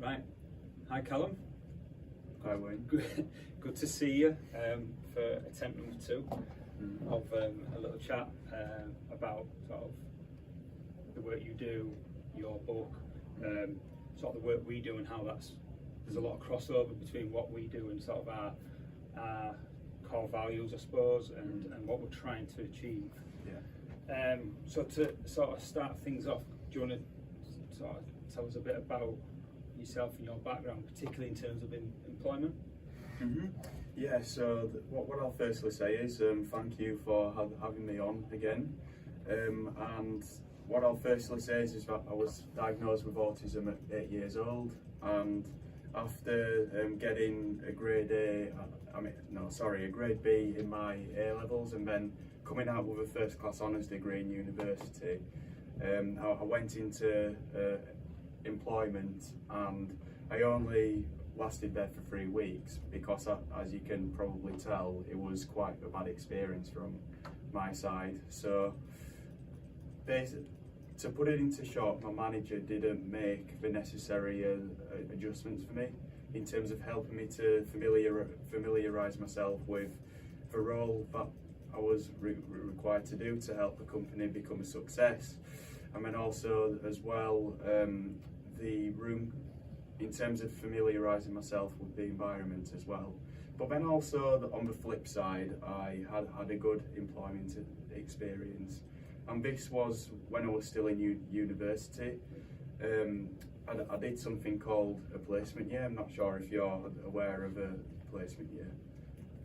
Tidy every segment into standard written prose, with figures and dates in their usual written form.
Right. Hi, Callum. Hi, Wayne. Good to see you for attempt number 2 of a little chat about sort of the work you do, your book, sort of the work we do, and how there's a lot of crossover between what we do and sort of our core values, I suppose, and what we're trying to achieve. Yeah. So to sort of start things off, do you want to sort of tell us a bit about yourself and your background, particularly in terms of employment? Yeah, so what I'll firstly say is thank you for having me on again. And what I'll firstly say is that I was diagnosed with autism at 8 years old, and after getting a grade B in my A levels, and then coming out with a first class honours degree in university, I went into employment, and I only lasted there for 3 weeks because, as you can probably tell, it was quite a bad experience from my side. So to put it into short, my manager didn't make the necessary adjustments for me in terms of helping me to familiarise myself with the role that I was required to do to help the company become a success. And then also as well, the room, in terms of familiarising myself with the environment as well. But then also on the flip side, I had a good employment experience, and this was when I was still in university. I did something called a placement year. I'm not sure if you're aware of a placement year.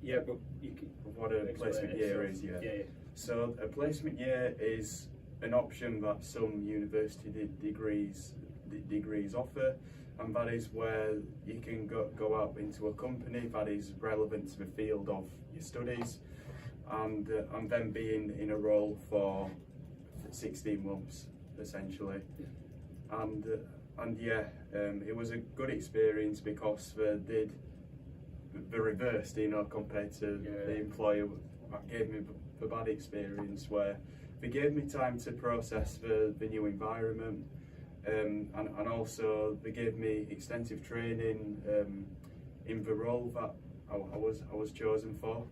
Yeah, but you can what a placement year is. Yeah. So a placement year is an option that some university degrees offer, and that is where you can go out into a company that is relevant to the field of your studies, and then being in a role for 16 months essentially. It was a good experience because they did the reverse, compared to the employer that gave me the bad experience, where they gave me time to process the new environment, and also they gave me extensive training in the role that I was chosen for.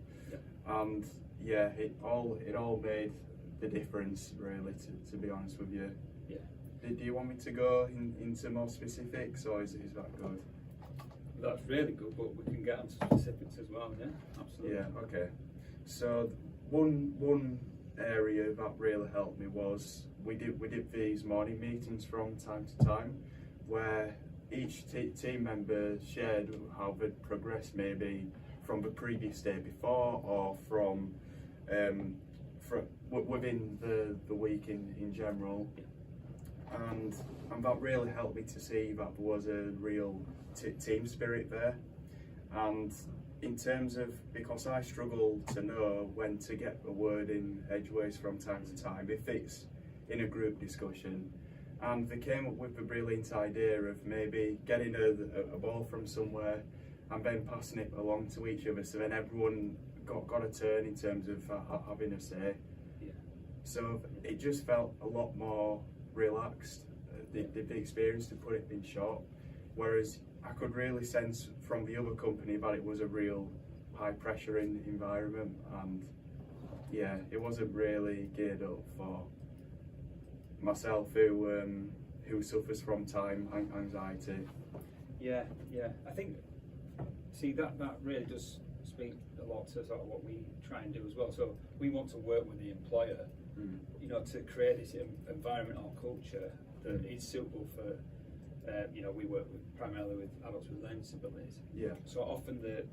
And yeah, it all made the difference, really, to be honest with you. Do you want me to go into more specifics, or is that good? That's really good, but we can get into specifics as well. Yeah, absolutely. Yeah, okay. So one area that really helped me was we did these morning meetings from time to time, where each team member shared how they'd progressed, maybe from the previous day before, or from within the week in general. And that really helped me to see that there was a real team spirit there. And in terms of, because I struggle to know when to get a word in edgeways from time to time, if it's in a group discussion, and they came up with the brilliant idea of maybe getting a ball from somewhere and then passing it along to each other, so then everyone got a turn in terms of having a say. So it just felt a lot more relaxed, the experience, to put it in short, whereas I could really sense from the other company that it was a real high pressure environment, and yeah, it wasn't really geared up for myself, who suffers from time anxiety. Yeah, I think, see, that really does speak a lot to sort of what we try and do as well. So we want to work with the employer, to create this environment or culture that is suitable for, we work primarily with adults with learning disabilities. Yeah. So often the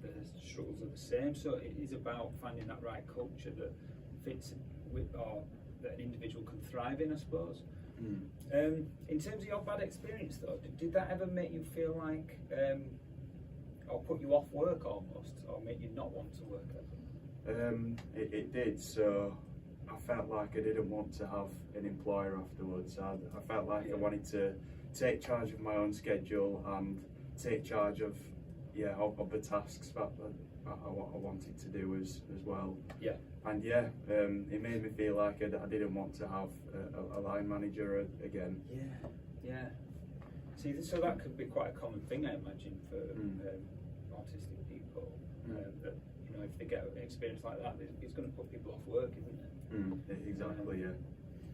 struggles are the same. So it is about finding that right culture that fits with, or that an individual can thrive in, I suppose. In terms of your bad experience, though, did that ever make you feel like, or put you off work almost, or make you not want to work ever? It did. So I felt like I didn't want to have an employer afterwards. I felt like I wanted to take charge of my own schedule and take charge of the tasks that I wanted to do as well. Yeah. And it made me feel like I didn't want to have a line manager again. Yeah. See, so that could be quite a common thing, I imagine, for autistic people. That, you know, if they get an experience like that, it's going to put people off work, isn't it? Exactly, yeah.